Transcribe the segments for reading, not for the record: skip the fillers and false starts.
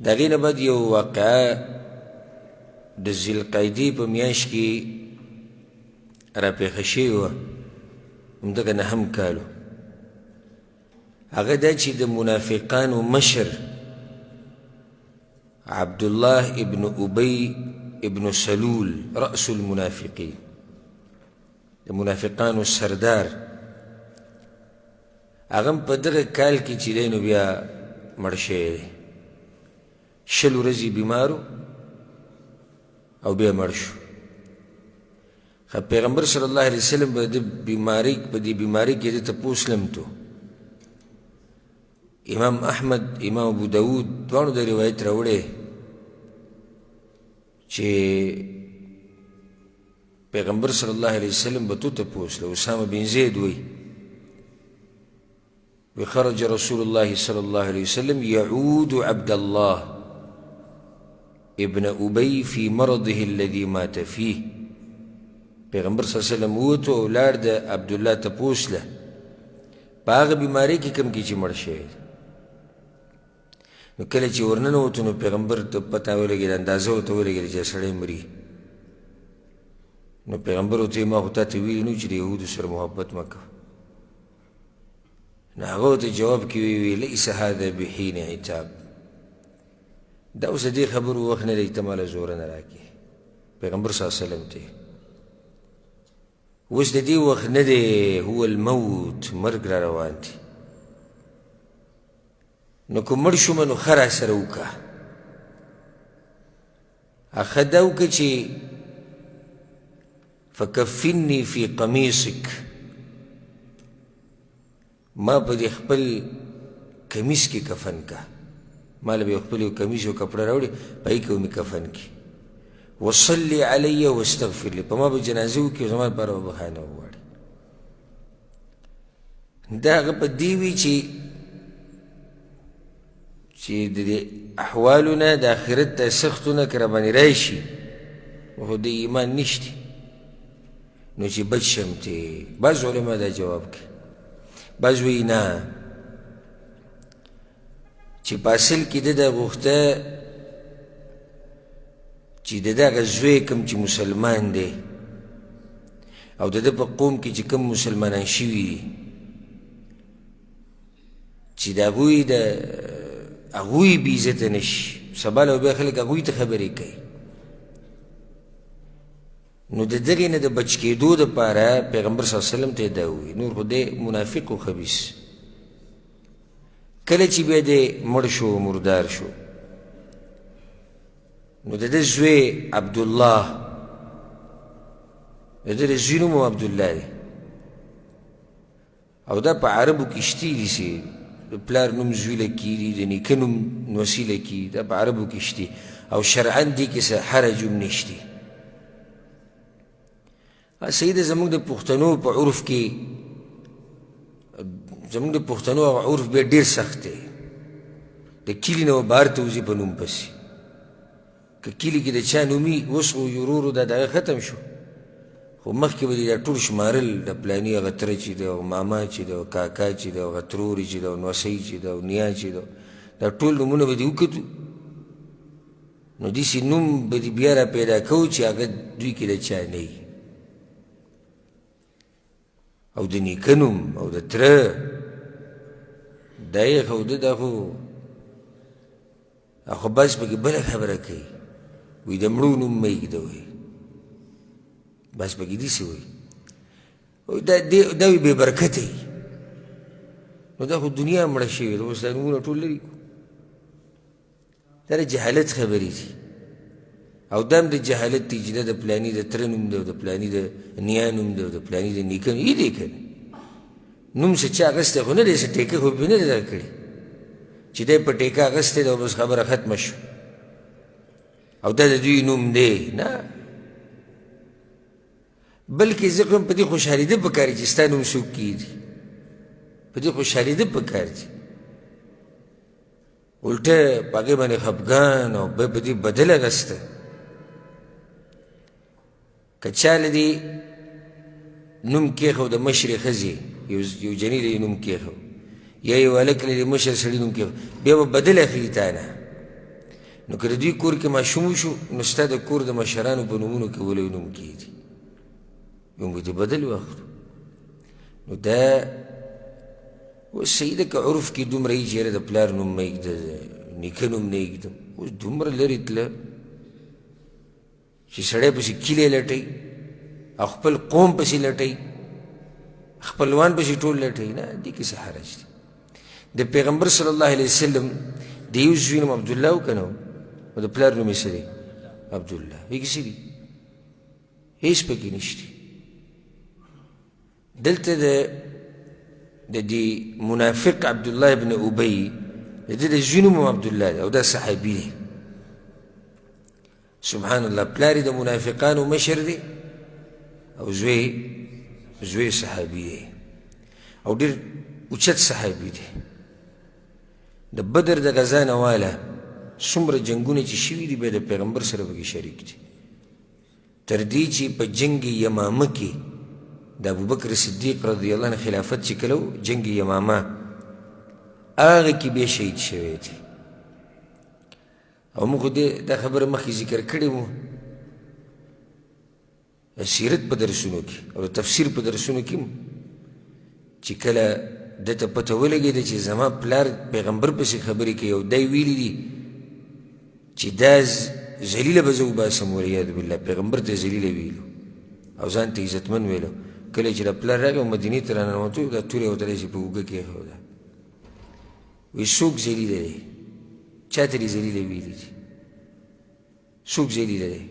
د هغې نه بعد یو واقعه د ذوالقعدې په میاشت کې راپېښه شوې وه، همدغه 9 کالو. هغه دا چې د منافقانو مشر عبدالله ابن ابی ابن سلول رأس المنافقین، د منافقانو سردار، هغه هم په دغه کال کې چې دی نو بیا مړ شوی دی. 20 ورځې بیمارو او بیا مړ شو. پیغمبر صلی الله علیه وسلم په دې بیمارۍ کې د تپوس لمتو. امام احمد، امام ابو داود دواړو د روایت راوړی چې پیغمبر صلی الله علیه وسلم به تو تپوس له اسامه بن زید وی وخرج رسول الله صلی الله علیه وسلم يعود عبد الله ابن ابی فی مرضه الذي مات فيه. پیغمبر صلی الله علیه وسلم ووتو او لاړ د عبدالله تپوس له په هغه بیمارۍ کې کوم کې چې مړ شوی. نو کله چې ورننوتو نو پیغمبر ته پته ولګېده، اندازه ورته ولګېده چې سړی مري. نو پیغمبر ورته ویل ما خو تا ته ویلي نو چې د یهودو سره محبت مه کوه. نو هغه ورته جواب کې ویې لیس هذا بحین عتاب، دا اوس د دې خبرو وخت نه دی، ته ماله زوره نه راکړې. پیغمبر صلی الله علیه وسلم ته اوس د دې وخت نه دی، هو الموت، مرګ را روان دی. نو که مړ شومه نو ښه راسره وکړه، ښه دا وکړه چې فکفني فی قمیصک، ما په دې خپل کمیس کې کفن که، ما له به خپل یو کمیس او کپړه راوړي په هغې کې مې کفن کړي. وصلی علی واستغفر لی، په ما به جنازه وکړي او زما لپاره به بخښنه وغواړي. دا هغه په دې وي چې د دې احوالو نه د آخرت د سختونه که راباندې راشي خو د ایمان نشته نو چې بچ شم ترې. بعض علما دا جواب کوي، بعض وایي نه، چې په اصل کې ده دا غوښته چې د دغه زوی کوم چې مسلمان دی او د ده په قوم کې چې کوم مسلمانان شوي دي چې د هغوی بې عزته نه شي، سبا له بیا خلک هغوی ته خبرې کوي. نو د دغې نه د بچ کېدو دپاره پیغمبر صلی الله علیه وسلم ته یې دا ووایي. نور خو دی منافق و خبیث. کله چې بیا دی مړ شو، مردار شو، نو د ده زوی عبدالله، د ده د زوی نوم عبدالله دی، او دا په عربو کې شتي دي چې د پلار نوم زوی له کېږي، د نیکه نوم نوسي له کېږي، دا په عربو کې شتي او شرعا دې کې څه حرج هم نشتي. صحیح ده، زموږ د پښتنو په عرف کې، زموږ د پښتنو عرف بیا ډېر سخت دی. د کلي نه بهر ته وځي په نوم پسې، که کلي کې د چا نومي اوس خو ورو ورو دا دغه ختم شو، خو مخکې به دې دا ټول شمارل، د پلاني هغه تره چې دی او ماما چې دی او کاکا چې دی او هغه ترورې چې دی او نوسۍ چې دی او نیا چې دی، دا ټول نومونه به دې وکتو. نو داسې نوم به دې بیا را پیدا کوو چې هغه دوی کې د چا نه وي، او د نیکه نوم او د تره دا یې ښوده. دا خو بس پکې بله خبره کوي، وایي د مړو نوم مه ایږده، وایي بس پکې داسې وایي دا وایي بې برکته وي. نو دا خو دنیا مړه شوې ده، اوس دا نومونه ټول لري. دا د جهالت خبرې دي، او دا هم د جهالت دی چې دا د پلاني د تره نوم دی او د پلاني د نیا نوم دی او د پلاني د نیکه نوم یې دی که نه. نوم څه چا اخیستی خو نه دی، څه ټیکه خو پرې نه دی درکړې چې دی په ټیکه اخیستی دی او بس خبره ختمه شو او دا د دوی نوم دی. نه، بلکې زه خو هم په دې خوشحالېده پکار دي چې ستا نوم څوک کېږدي، په دې خوشحالېده پکار دي. الټه په هغې باندې خفګان او بیا په دې بدل اخیسته. که چا له دې نوم کېښود د مشرې ښځې، یو جنۍ له یې نوم کېښود، یا یو هلک له دې مشر سړي نوم کېښود، بیا به بدل اخلي تا نه نو که د دوی کور کې ماشوم وشو نو ستا د کور د مشرانو په نومونو کې ولې نوم کېږي موږ دې بدل واخلو نو دا اوس صحیح ده که عرف کې دومره یي چې یاره د پلار نوم مه ایږده نیکه نوم نه ایږدم اوس دومره لرې تله چې سړی پسې کیلې لټوي او خپل قوم پسې لټوي خپلوان پسې ټول لټوي نه دې کې څه حرج دی د پیغمبر صلی الله علیه وسلم د یو زوی نوم عبدالله و که نه او د پلار نوم یې څه دی عبدالله دې کې څه دي هېڅ پکې نشته دلته د دې منافق عبدالله ابن ابی د ده د زوی نوم عبدالله دی او دا صحابي دی سبحان الله پلار د منافقانو مشر دی او زوی صحابي دی او ډېر اوچت صحابي دی د بدر د غزا نه واله څومره جنګونه چې شوي دي بیا د پیغمبر سره پکې شریک دي تر دې چې په جنګ یمامه کې د ابوبکر صدیق رضی الله عنه خلافت چې کله و جنګ یمامه هغه کې بیا شهید شوی دی او موږ دا خبره مخکې ذکر کړې مو سیرت په درسونو کې او تفسیر په درسونو کې چې کله دته پته ولګېده چې زما پلار پیغمبر پسې خبرې کوي او دی ویلي دي چې دا ذلیله به زه وباسم والعیاذ بالله پیغمبر ته ذلیله ویلو او ځان ته عزتمن ویلو کله چې د پلار راغی او مدینې ته راننوتو دا تورې او دلې چې په اوږه کې ایښوده وایي څوک ذلیله دی چا ته دې ذلیله ویلي دي څوک ذلیله دی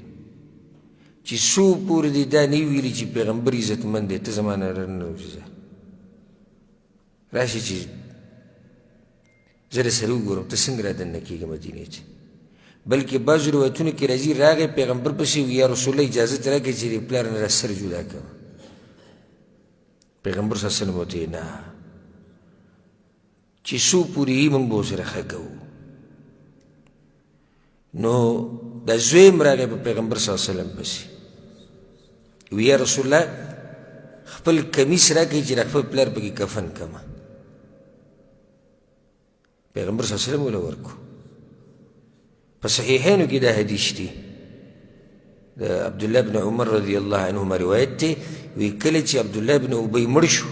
چې څو پورې دې دا نه ویلي چې پیغمبر عزتمن دی ته زما نه راننوځه راشي چې زه در سره وګورم ته څنګه رادننه کېږې مدینې ته بلکې بعضو روایتونو کې راځي راغی پیغمبر پسې یا رسول الله اجازت راکړئ چې د پلار نه را سر جدا کړم پیغمبر صلی الله علیه وسلم ورته نه چې څو پورې یي موږ به ورسره ښه کوو نو دا زوی هم راغی په پیغمبر صلی الله علیه وسلم پسې وی یا رسول الله خپل کمیس راکړئ چې د خپل پلار پکې کفن کړمه پیغمبر صلی الله علیه وسلم وله ورکو په صحیحینو کې دا حدیث دی د عبدالله بن عمر رضی الله عنهما روایت دی وی کله چې عبدالله بن ابی مړ شو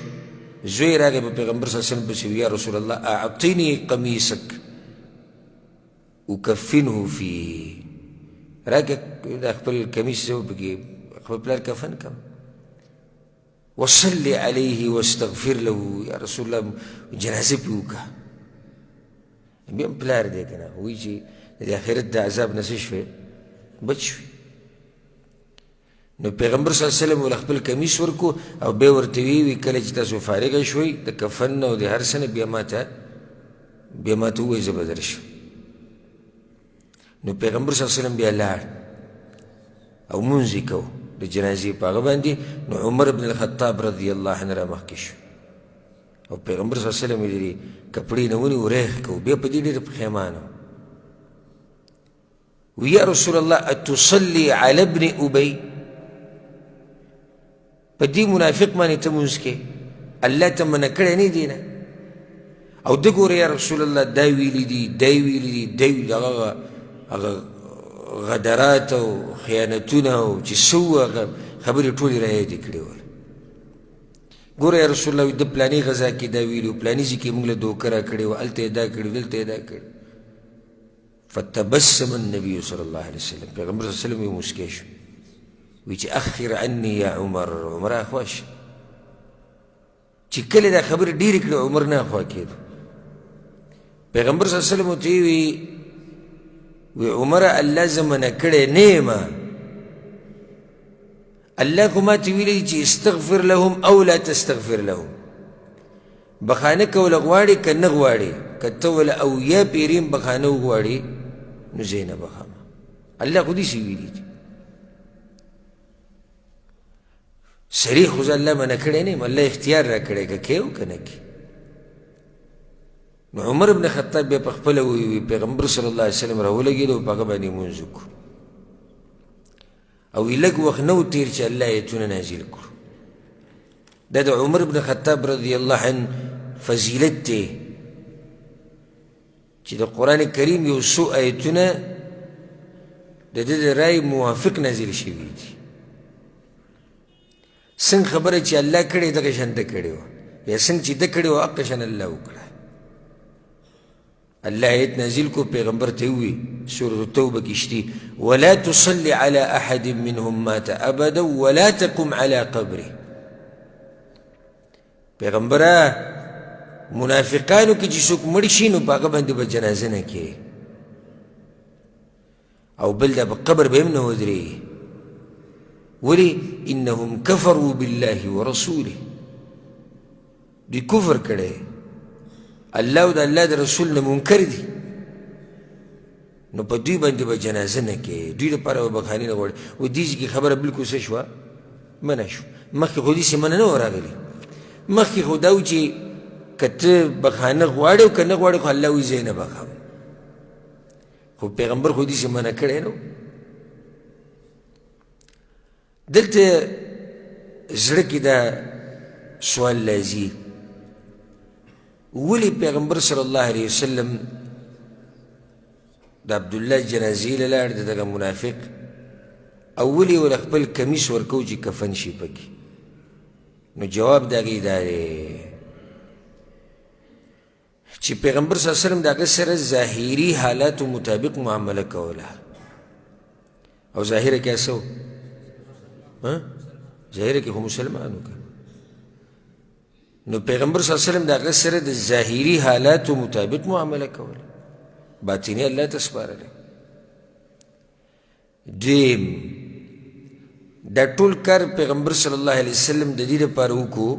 زوی راغی په پیغمبر صلی الله علیه وسلم پسې وی یا رسول الله اعطني قمیصک اکفنه فیه راکړه دا خپل کمیس زه پکې خپل پلار کفن کړم وصل علیه واستغفر له یا رسول الله جنازه پې وکړه بیا هم پلار دی که نه وایي چې د آخرت د عذاب نه څه شوې بچ شوې نو پیغمبر صلی الله علیه وسلم ول خپل کمیس ورکو او بیا ورته وی کله چې تاسو فارغه شوئ د کفن نه او د هر څه نه بیا ماته ووایئ زه به درشم نو پیغمبر صلی الله علیه وسلم بیا لاړ او مونځ یې کو د جنازې په هغه باندې نو عمر بن الخطاب رضی الله عنه را مخکې شو او پیغمبر صلی الله علیه وسلم یې کپړې نه ونیو ریخ کو بیا په دې ډېر پښیمانه وی یا رسول الله اتصلي علی ابن ابی په دې منافق باندې ته مونځ کې الله ته منع کړی نه دی نه او ده ګوره یا رسول الله دا ویلي دي دی ویلي دي دی ویلي هغه غدرات او خیانتونه او چې څه وو هغه خبرې ټولې را یادې کړې ول ګوره یا رسول الله د پلاني غذا کې دا ویلي و پلاني ځای کې موږ له دوکه را کړې وه هلته یې دا کړي دلته یې دا کړي فتبسم النبي صلی الله علیه وسلم پیغمبر صلی الله علیه وسلم یې مسکی شو وی چې اخر عني یا عمر عمر اخوا شه چې کله دا خبرې ډېرې کړې عمر نه اخوا کېدو پیغمبر صلی الله علیه وسلم ورته وی عمر الله زه منع کړی نه یم الله خو ماته ویلي چې استغفر لهم او لا تستغفر لهم بخانه کوله غواړې که نه غواړې که ته وله اویا پیریم بخانه وغواړې نو زه یې نه بخامه الله خو داسې ویلي دي صریح خو زه الله منع کړی نه یم الله اختیار را کړی که کې او که نه کې نو عمر بن خطاب بیا په خپله وی پیغمبر صلی الله علیه وسلم راولګېد او په هغه باندې لمونځ وکړو او وی لږ وخت نه و تېر چې الله ایتونه نازل کړو دا د عمر بن خطاب رضی الله عنه فضیلت دی چې د قرآن کریم یو څو ایتونه د ده د رای موافق نازل شوي دي. څنګه خبره چې الله کړې دغه شان ده کړې وه، یا څنګه چې ده کړې وه هغه شان الله وکړه. الله آیت نازل کو پیغمبر ته وی سورة التوبه کې شتي ولا تصل على احد منهم مات ابدا ولا تقم على قبره. پیغمبره منافقانو کې چې څوک مړ شي نو په هغه باندې به جنازه نه کوې او بل دا په قبر به هم نه ودرېږي. ولې؟ انهم کفروا بالله ورسوله، دوی کفر کړی الله او د الله د رسول نه منکر دي، نو په دوی باندې به جنازه نه کوې، دوی لپاره به بخاني نه غواړي. و دې کې خبره بلکل څه شوه؟ منع شو. مخکې خو داسې منع نه وه راغلې، مخکې خو دا و چې که ته بخانه غواړې او که نه غواړې خو الله وایي زه یې نه بخم، خو پیغمبر خو داسې منع کړی نه و. دلته زړه کې دا سوال لازي ولې پیغمبر صلی الله علیه وسلم د عبدالله جنازې له لاړ د دغه منافق او ولې ورله خپل کمیس ورکو چې کفن شي پکې؟ نو جواب د هغې دا دی چې پیغمبر صلی الله علیه وسلم د هغه سره ظاهري حالاتو مطابق معامله کوله او ظاهره کې څه و؟ ظاهره کې خو مسلمانو که نو پیغمبر صلی الله علیه وسلم د هغه سره د ظاهري حالاتو مطابق معامله کوله، باطني الله ته سپارلی. دویم دا ټول کار پیغمبر صلی الله علیه وسلم د دې لپاره وکړو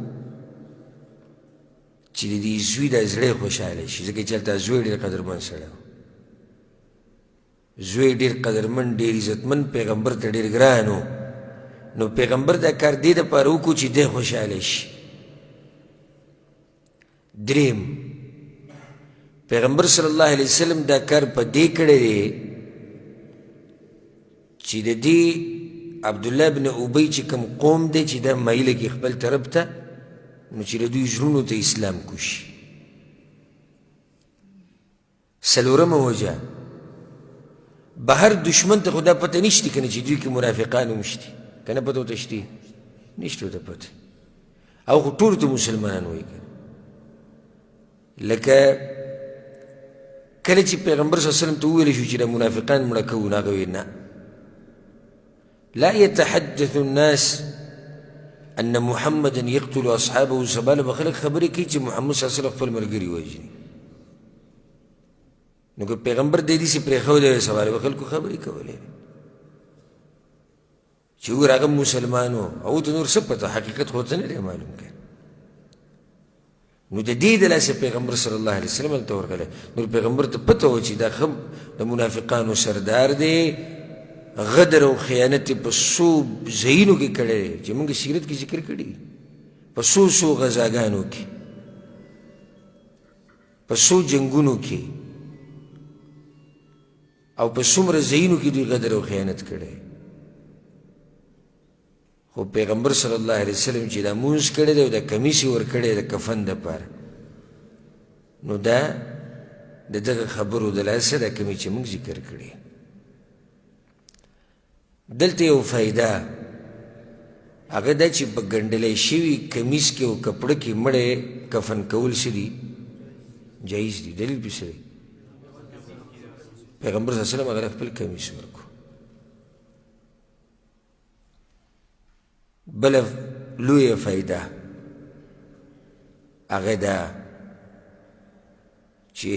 چې د دې زوی د زړه خوشحاله شي، ځکه چې هلته زوی ډېر قدرمن سړی و، زوی ډېر قدرمن ډېر عزتمن پیغمبر ته ډېر ګران و. نو پیغمبر دا کار دې دپاره وکړو چې دی خوشحاله شي. دریم پیغمبر صلی الله علیه وسلم دا کار په دې کړی دی چې د دې عبدالله بن ابی چې کوم قوم دی چې دا مایله کړي خپل طرف ته، نو چې د دوی زړونو ته اسلام کوشي. څلورمه وجه بهر دشمن ته خو دا پته نشته که نه چې دوی کې منافقان هم شته، که نه پته ورته شته؟ نشته ورته پته، او خو ټولو ته مسلمانان وایي. لکه کله چې پیغمبر صلی الله علیه وسلم ته وویل شو چې د منافقان مړه کوو، نو هغه ویل نه، لا يتحدث الناس ان محمدا يقتل اصحابه. سبا له به خلک خبرې کوي چې محمد صلی الله علیه وسلم خپل ملګري وژني، نو که پیغمبر دې داسې پرېښودی وی سبا له به خلکو خبرې کولې چې وګوره هغه مسلمان و او ته نور څه پته، حقیقت خو ته نه دی معلوم که. نو د دې د لاسه پیغمبر صلی الله علیه وسلم هلته ورغلی، نور پیغمبر ته پته و چې دا ښه د منافقانو سردار دی، غدر او خیانت یې په څو ځایونو کې کړی دی چې موږ سیرت کې ذکر کړي، په څو غزاګانو کې، په څو جنګونو کې او په څومره ځایونو کې دوی غدر او خیانت کړی. خو پیغمبر صلی الله علیه وسلم چې دا مونځ کړی دی او دا کمیس یې ورکړی د کفن دپاره، نو دا د دغه خبرو د لاسه دا کمی چې موږ ذکر کړي. دلته یو فایده هغه دا چې په ګنډلی شوي کمیس کې او کپړه کې مړی کفن کول څه دي؟ جایز دي. دلیل پې څه دی؟ پیغمبر صلی الله علیه وسلم هغه خپل کمیس ورکو. بله لویه فایده هغه ده چې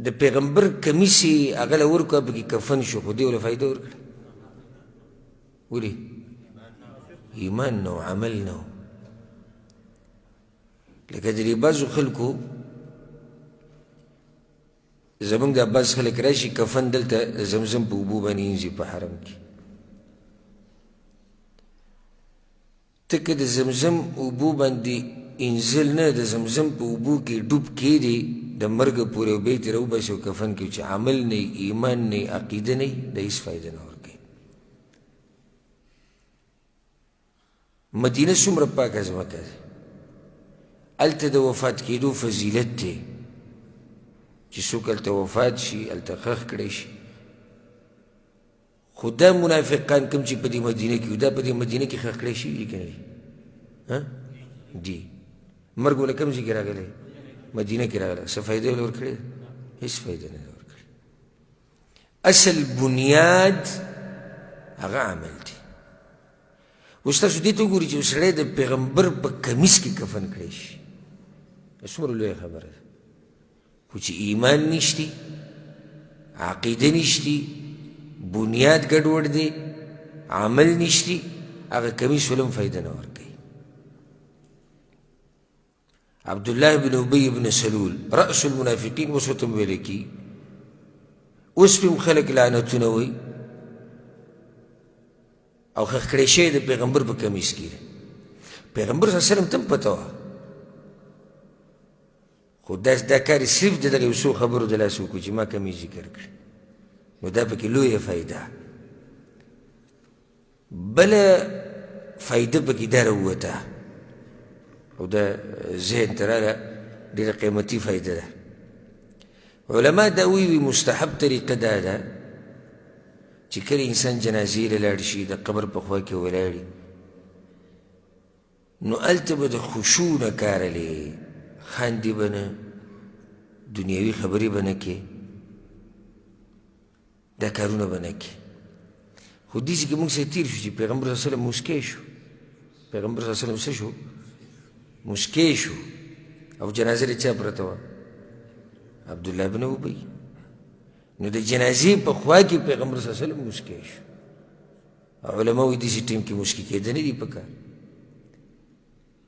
د پیغمبر کمیس یې هغه له ورکړه پکې کفن شو، خو دې ورله فایده ورکړه. ولې؟ ایمان نه و، عمل نه و. لکه د دې بعضو خلکو زمونږ دا بعض خلک راشي کفن دلته زمزم په اوبو باندې اینځي په حرم کې، ته که د زمزم اوبو باندې انزل نه د زمزم په اوبو کې ډوب کېدې د مرګه پورې او بیا یې ترې وباسي او کفن کې چې عمل نه ایمان نه عقیده نه د هېڅ فایده نه ورکوي. مدینه څومره پاکه ځمکه ده، هلته د وفات کېدو فضیلت دی چې څوک هلته وفات شي، هلته ښخ کړی شي، خو دا منافقان کوم چې په دې مدینه کې دا په دې مدینه کې ښخ کړی شوي دي که نه دي دي مرګ وله کوم ځای کې راغلی مدینه کې راغلی څه فایده یې ورکړې ده هېڅ فایده نه ده ورکړې اصل بنیاد هغه عمل دی اوس تاسو دې ته وګورئ چې سړی د پیغمبر په کمیس کې کفن کړی شي دا څومره لویه خبره ده خو چې ایمان نشتی عقیده نشتی بنیاد ګډوډ دی عمل نشتی هغه کمیس ولهم فایده نه ورکوي عبدالله بن ابی بن سلول رأس المنافقین اوس ورته ویلی کي اوس پې هم خلک لعنتونه وایي او ښخ کړی شوی د پیغمبر په کمیس کې پیغمبر صلی الله علیه وسلم ته هم پته وه خو دا کار یې صرف د دغه یو څو خبرو د لاسه وکړو چې ما کمیس ذکر کړي نو دا پکې لویه فایده بله فایده پکې دا راووته او دا ذهن ته راغله ډېره قیمتي فایده ده علما دا ویوي مستحب طریقه دا ده چې کله انسان جنازې له لاړ شي د قبر په خوا کې ولاړي نو هلته به د خشوع نه کارلې خاندې به نه دنیوي خبرې به نه کې دا کارونه به نه کې خو دې کې موږ سره تېر شو چې پیغمبر صلی الله علیه وسلم مسکی شو پیغمبر صلی الله علیه وسلم څه شو مسکی شو او جنازه د چا پرته وه عبدالله بن ابی نو د جنازې په خوا کې پیغمبر صلی الله علیه وسلم مسکی شو علما وایي داسې ټیم کې مسکی کېده نه دي په کار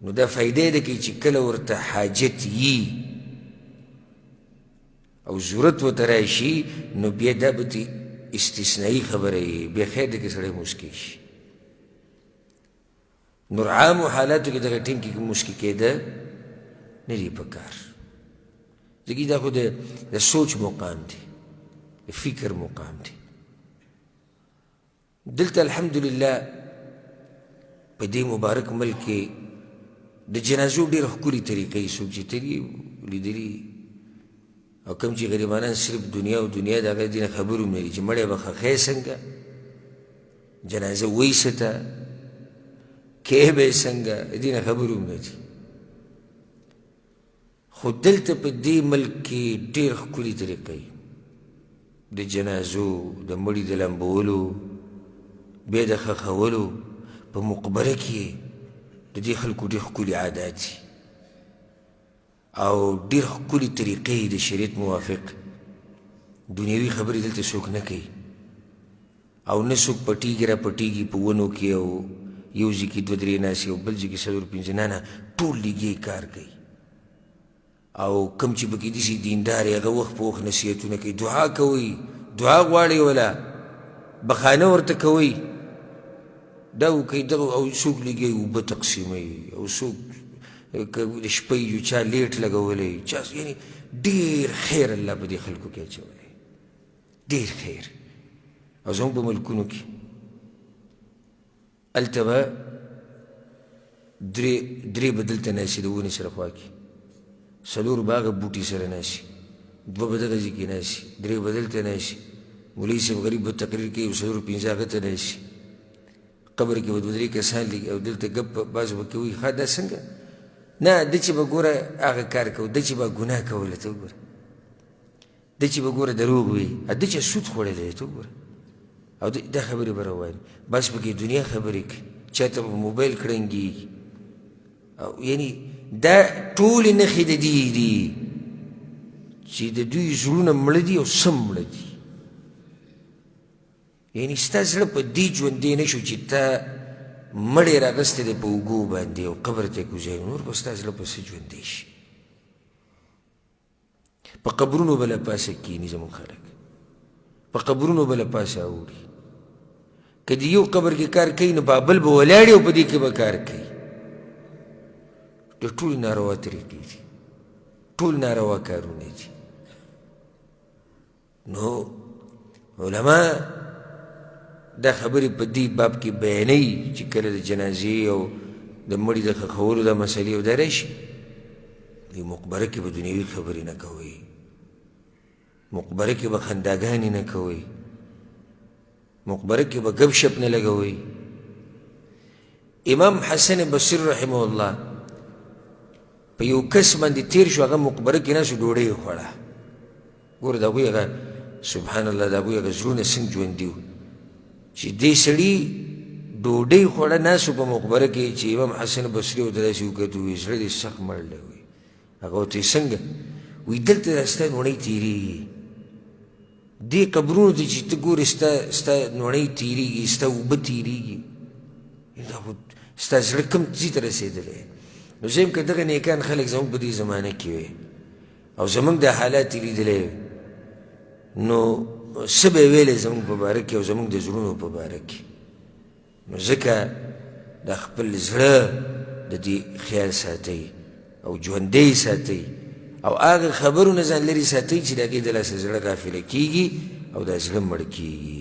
نو دا فایده یې ده کې چې کله ورته حاجت یي او ضرورت ورته راشي نو بیا دا به استثنایي خبره یي بیا خیر ده کې سړی مسکی شي نور عامو حالاتو کې دغه ټیم کې مسکی کېده نه دي په کار ځکه دا خو د سوچ مقام دی د فکر مقام دی دلته الحمدلله په دې مبارک ملک کې د جنازو ډېر ښکلي طریقې څوک چې تلي لیدلي او کوم چې غریبانان صرف دنیا او دنیا د هغه دې نه خبر هم نه دي چې مړی به ښخی څنګه جنازه وایي څه ته کې به یې څنګه د دې نه خبر هم نه دي خو دلته په دې ملک کې ډېر ښکلي طریقې د جنازو د مړي د لمبولو بیا د ښخولو په مقبره کې د دې خلکو ډېر ښکلي عادات دي او ډېر ښکلي طریقې د شریعت موافق دنیوي خبرې دلته څوک نه کوي او نه څوک پټېږي را پټېږي په ونو کې او یو ځای کې دوه درې ناستې او بل ځای کې څلور پنځه نه ټول لږې کار کوي او کوم چې پکې داسې دیندار یې هغه وخت په وخت نصیحتونه کوي دعا کوئ دعا غواړئ ولا بخانه ورته کوئ دا وکوئ دغه او څوک لږې اوبه تقسیموي او څوک د شپې یو چا لیټ لګولی چا یعنې ډېر خیر الله په دې خلکو کې اچولی ډېر خیر او زموږ په ملکونو کې هلته به درې به دلته ناستې د ونې سره خوا کې څلور به هغه بوټي سره ناستې دوه به دغه ځای کې ناستې درې به دلته ناستې مولوي صاحب غریب به تقریر کوي او څلور پنځه هغه ته ناستې قبر کې به دوه درې کسان لږ او دلته ګپ بعض به کوي ښه دا څنګه نه ده چې به ګوره هغه کار کوو ده چې به ګناه کوله ته وګوره ده چې به ګوره دروغ وي ده چې سود خوړلی ته وګوره او دا خبرې به راوایم بس پکې دنیا خبرې کوي چا ته به موبایل کړنګېږي او یعنې دا ټولې نښې د دې دي چې د دوی زړونه مړه دي او سم مړه دي یعنې ستا زړه په دې ژوندی نه شو چې تا مړی راغستی دی په اوږو باندې او قبر ته یې کوزوي نور به ستا زړه پسې ژوندی شي په قبرونو به له پاسه کښېني زموږ خلک په قبرونو به له پاسه اوړي که د یو قبر کې کار کوي نو په بل به ولاړي او په دې کې به کار کوي د ټول ناروا طریقې دي ټول ناروا کارونه دي نو علما دا خبرې په دې باب کې بیانوي چې کله د جنازې او د مړي د ښخولو دا مسلې او دا راشي دې مقبره کې به دنیوي خبرې نه کوئ مقبره کې به خنداګانې نه کوئ مقبره کې به ګپ شپ نه لګوئ. امام حسن بصري رحمه الله په یو کس باندې تیر شو، هغه مقبره کې ناست ډوډۍ یې خوړه. ګوره د هغوی هغه سبحان الله د هغوی هغه زړونه څنګه ژوندي وو چې دې سړي ډوډۍ خوړه ناست په مقبره کې چې امام حسن بصري ورته داسې وکتل، وایي زړه دې سخت مړ دی. وایي هغه ورته وایي څنګه؟ وایي دلته دا ستا نوڼۍ تېرېږي، دې قبرونو ته چې ته ګورې ستا نوڼۍ تېرېږي، ستا اوبه تېرېږي، دا خو ستا زړه کوم ځای ته رسېدلی. نو زه یم که دغه نیکان خلک زموږ په دې زمانه کې وی او زموږ دا حالات یې لیدلی نو څه به یې ویلی زموږ په باره کې او زموږ د زړونو په باره کې. نو ځکه دا خپل زړه د دې خیال ساتئ او ژوندی ساتئ او هغه خبرونه ځان لرې ساتئ چې د هغې د لاسه زړه غافله کېږي او دا زړه مړ کېږي.